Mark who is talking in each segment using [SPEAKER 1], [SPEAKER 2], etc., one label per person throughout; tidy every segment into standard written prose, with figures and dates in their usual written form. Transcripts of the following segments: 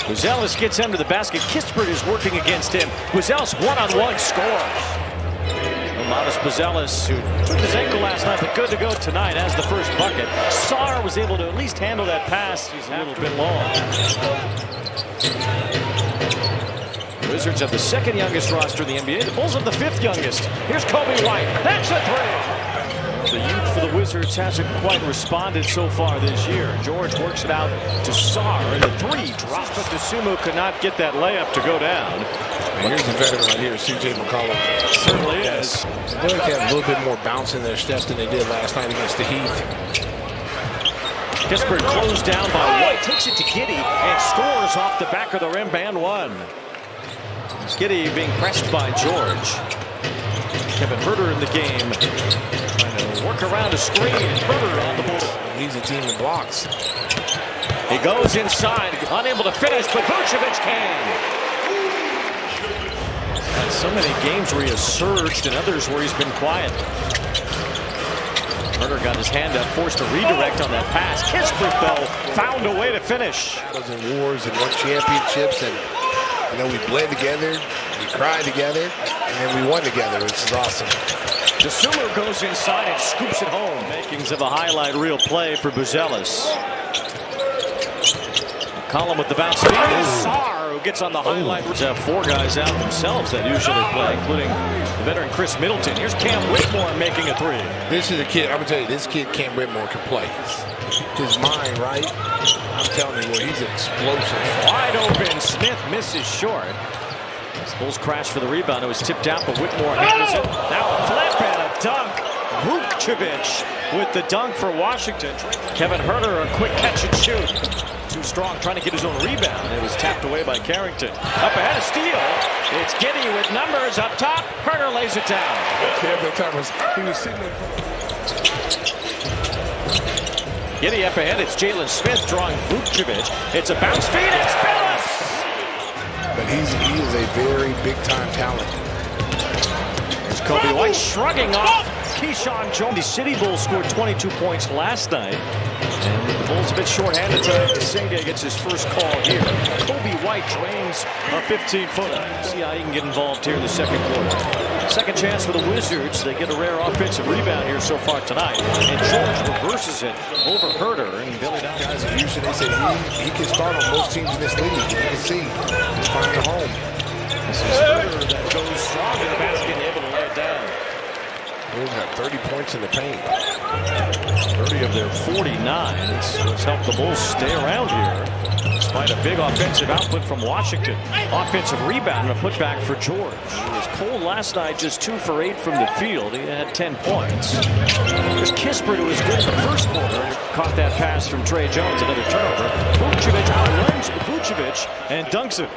[SPEAKER 1] Buzelis gets him to the basket. Kispert is working against him. Buzelis one-on-one scores. Modest Buzelis, who took his ankle last night, but good to go tonight, has the first bucket. Sarr was able to at least handle that pass. He's a little bit long. The Wizards have the second youngest roster in the NBA. The Bulls have the fifth youngest. Here's Kobe White. That's a three. The youth for the Wizards hasn't quite responded so far this year. George works it out to Sarr, and the three drops, but DeSumo could not get that layup to go down.
[SPEAKER 2] And here's the veteran right here, C.J. McCollum.
[SPEAKER 1] Certainly is.
[SPEAKER 2] They have a little bit more bounce in their steps than they did last night against the Heat.
[SPEAKER 1] Kispert closed down by White, takes it to Giddey, and scores off the back of the rim, and one. Giddey being pressed by George. Kevin Huerter in the game, trying to work around a screen. Huerter on the ball.
[SPEAKER 2] Leads the team in blocks.
[SPEAKER 1] He goes inside, unable to finish, but Vucevic can. Had so many games where he has surged and others where he's been quiet. Huerter got his hand up, forced to redirect on that pass. Kispert, though, found a way to finish.
[SPEAKER 2] Battles and wars and won championships, and we bled together, we cried together, and then we won together. This is awesome.
[SPEAKER 1] DeSumo goes inside and scoops it home. Makings of a highlight reel play for Buzelis. McCollum with the bounce. Sarr, who gets on the highlight. Have four guys out themselves that usually play, including the veteran Chris Middleton. Here's Cam Whitmore making a three.
[SPEAKER 2] This is a kid, I'm going to tell you, this kid, Cam Whitmore, can play. His mind, right? I'm telling you, he's explosive.
[SPEAKER 1] Wide open, Smith misses short. Bulls crash for the rebound. It was tipped out, but Whitmore handles it. Now a flip and a dunk. Vucevic with the dunk for Washington. Kevin Huerter, a quick catch and shoot. Too strong, trying to get his own rebound. It was tapped away by Carrington. Up ahead, a steal. It's Giddey with numbers up top. Huerter lays it down.
[SPEAKER 2] He was sitting in front.
[SPEAKER 1] Giddey up ahead. It's Jalen Smith drawing Vucevic. It's a bounce feed. It's Phillips.
[SPEAKER 2] But he is a very big-time talent.
[SPEAKER 1] There's Kobe White shrugging off Keyshawn Jones. The City Bulls scored 22 points last night. And the Bulls a bit short-handed tonight. Singa gets his first call here. Kobe White drains a 15-footer. See how he can get involved here in the second quarter. Second chance for the Wizards. They get a rare offensive rebound here so far tonight. And George reverses it over Huerter. And Billy Down.
[SPEAKER 2] Guys in Houston, they say he can start on most teams in this league. You can see he's finding a home.
[SPEAKER 1] This is Huerter that goes strong to the basket and able to lay it down.
[SPEAKER 2] Bulls have 30 points in the paint.
[SPEAKER 1] 30 of their 49. It's helped the Bulls stay around here, despite a big offensive output from Washington. Offensive rebound and a putback for George. He was cold last night, just 2 for 8 from the field. He had 10 points. There's Kispert, who was good in the first quarter. Caught that pass from Trey Jones, another turnover. Vucevic outruns Vucevic and dunks it.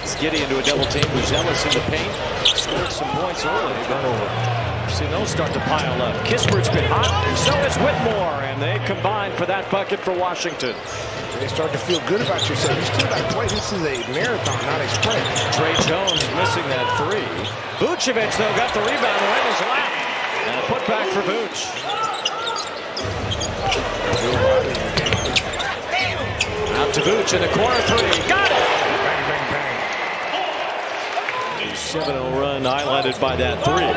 [SPEAKER 1] It's Giddey into a double team. Buzelis in the paint. Scored some points early. Turnover. See those start to pile up. Kispert's been hot, so is Whitmore, and they combine for that bucket for Washington.
[SPEAKER 2] They start to feel good about yourself. You still got to play. This is a marathon, not a sprint.
[SPEAKER 1] Trey Jones missing that three. Vucevic, though, got the rebound right in his lap. And a putback for Vuce. Out to Vuce in the corner three. Got it!
[SPEAKER 2] Bang, bang, bang.
[SPEAKER 1] 7-0 run highlighted by that three.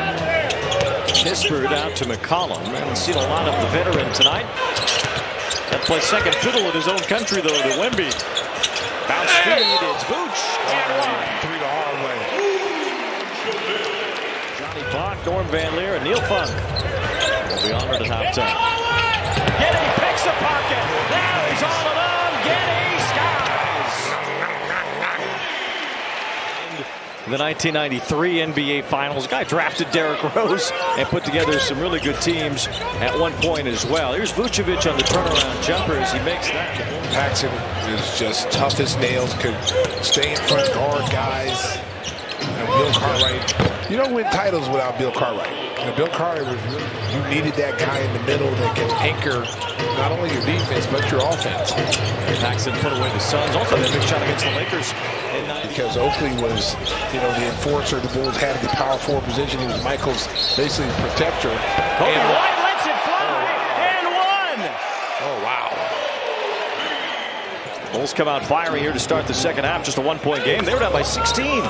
[SPEAKER 1] Kispert out to McCollum. Haven't seen a lot of the veteran tonight. That plays second fiddle in his own country, though, to Wemby. Bounce feed, it's Vooch. And one.
[SPEAKER 2] 3 the hard way.
[SPEAKER 1] Johnny Bach, Norm Van Leer, and Neil Funk will be honored at halftime. Giddey picks the pocket. Now he's all alone. Giddey skies. The 1993 NBA Finals. Guy drafted Derrick Rose and put together some really good teams at one point as well. Here's Vucevic on the turnaround jumper as he makes that.
[SPEAKER 2] Paxson is just tough as nails, could stay in front, guard guys. And Bill Cartwright, you don't win titles without Bill Cartwright. And Bill Cartwright was really, you needed that guy in the middle that can anchor not only your defense but your offense.
[SPEAKER 1] Paxson put away the Suns. Also that big shot against the Lakers.
[SPEAKER 2] Because Oakley was, the enforcer the Bulls had in the power forward position. He was Michael's basically protector.
[SPEAKER 1] Kobe White lets it fly and one.
[SPEAKER 2] Oh, wow.
[SPEAKER 1] Bulls come out firing here to start the second half. Just a 1-point game. They were down by 16. And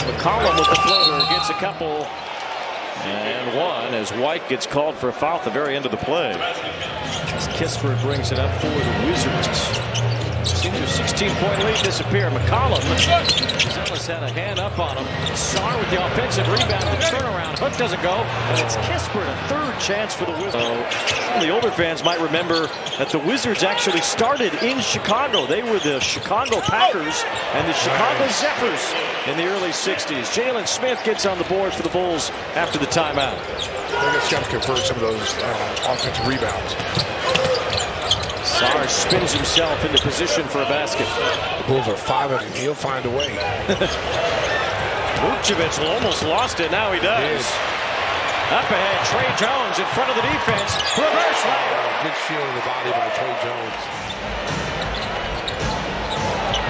[SPEAKER 1] McCollum with the floater gets a couple. And one as White gets called for a foul at the very end of the play. As Kispert brings it up for the Wizards. Senior 16-point lead disappear. McCollum. Zealous had a hand up on him. Sarr with the offensive rebound. The turnaround. Hook doesn't go. And it's Kispert, a third chance for the Wizards. The older fans might remember that the Wizards actually started in Chicago. They were the Chicago Packers and the Chicago Zephyrs in the early 60s. Jalen Smith gets on the board for the Bulls after the timeout.
[SPEAKER 2] They just got to convert some of those offensive rebounds.
[SPEAKER 1] Sarr spins himself into position for a basket.
[SPEAKER 2] The Bulls are 5 of them. He'll find a way.
[SPEAKER 1] Vucevic almost lost it. Now he does. Up ahead, Trey Jones in front of the defense. Reverse layup.
[SPEAKER 2] Good shield in the body by Trey Jones.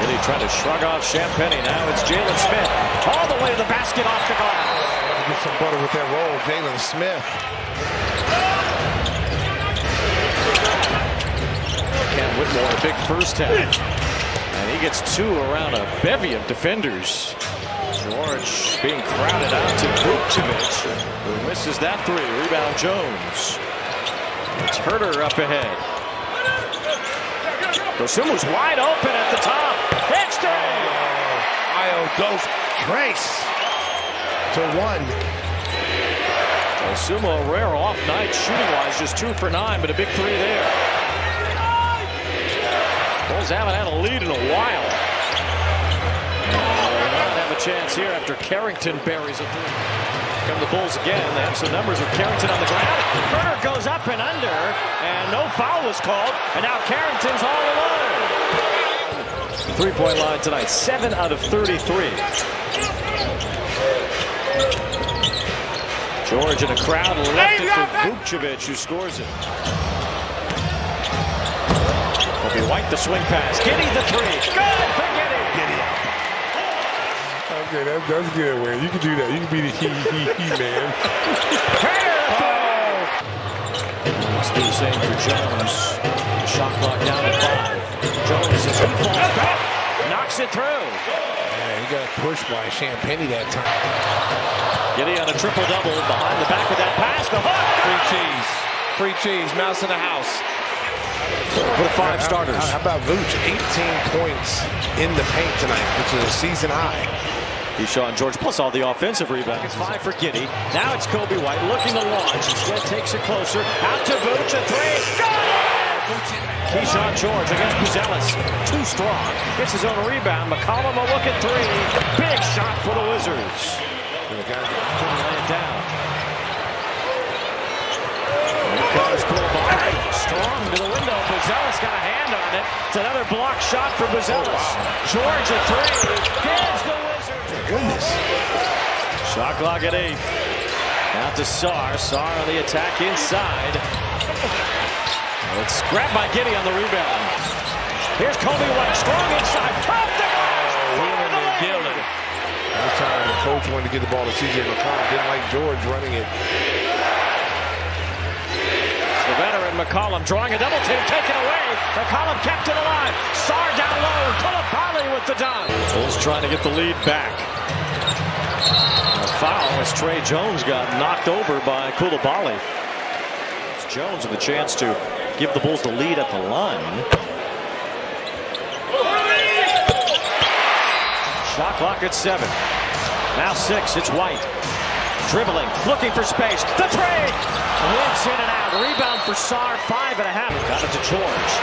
[SPEAKER 1] Then he tried to shrug off Champagny. Now it's Jalen Smith. All the way to the basket, off the glass.
[SPEAKER 2] Get some butter with that roll, Jalen Smith.
[SPEAKER 1] Cam Whitmore, a big first half. And he gets two around a bevy of defenders. George being crowded out to Vucevic, who misses that three. Rebound Jones. It's Herter up ahead. Dosunmu's wide open at the top. Hits three.
[SPEAKER 2] Io goes trace to one.
[SPEAKER 1] Dosunmu, a rare off night shooting-wise, just 2 for 9, but a big three there. Bulls haven't had a lead in a while. They might have a chance here after Carrington buries a three. Come the Bulls again. They have some numbers with Carrington on the ground. Herter goes up and under, and no foul was called. And now Carrington's all alone. 3-point line tonight, 7 out of 33. George in a crowd left it for Vucevic, who scores it. Kobe White the swing pass. Giddey the three. Good for Giddey.
[SPEAKER 2] Giddey out. Okay, that's good, man. You can do that. You can be the he man.
[SPEAKER 1] Let's do the same for Jones. Shot clock down to 5. Jones as he falls back. Knocks it through.
[SPEAKER 2] Man, he got pushed by Champagny that time.
[SPEAKER 1] Giddey on a triple-double behind the back of that pass. The hook.
[SPEAKER 2] Free cheese. Free cheese. Mouse in the house.
[SPEAKER 1] 4 of the 5 starters.
[SPEAKER 2] How about Vooch? 18 points in the paint tonight, which is a season high.
[SPEAKER 1] Deshaun George plus all the offensive rebounds. It's 5 for Giddey. Now it's Kobe White looking to launch. Instead takes it closer. Out to Vooch, a three. Deshaun George against Buzelis. Too strong. Gets his own rebound. McCollum a look at three. Big shot for the Wizards. Couldn't lay it down. Here comes Koulibaly. Strong to the window. Buzelis got a hand on it. It's another block shot for Buzelis. George a three. Gives the Wizards.
[SPEAKER 2] Goodness.
[SPEAKER 1] Shot clock at 8. Out to Sarr. Sarr on the attack inside. It's grabbed by Giddey on the rebound. Here's Kobe White. Strong inside. Off the glass.
[SPEAKER 2] This time the coach wanted to get the ball to C.J. McCollum. Didn't like George running it.
[SPEAKER 1] The veteran McCollum drawing a double team, taken away. McCollum kept it alive. Sarr down low. Koulibaly with the dunk. Bulls trying to get the lead back. A foul as Trey Jones got knocked over by Koulibaly. It's Jones with a chance to give the Bulls the lead at the line. Shot clock at 7. Now 6. It's White. Dribbling, looking for space. The three! Winks in and out. Rebound for Sarr, 5.5. Got it to George.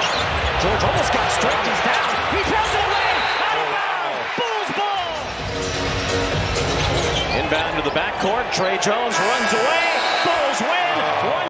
[SPEAKER 1] George almost got stripped. He's down. He throws it away. Out of bounds. Bulls ball. Inbound to the backcourt. Trey Jones runs away. Bulls win.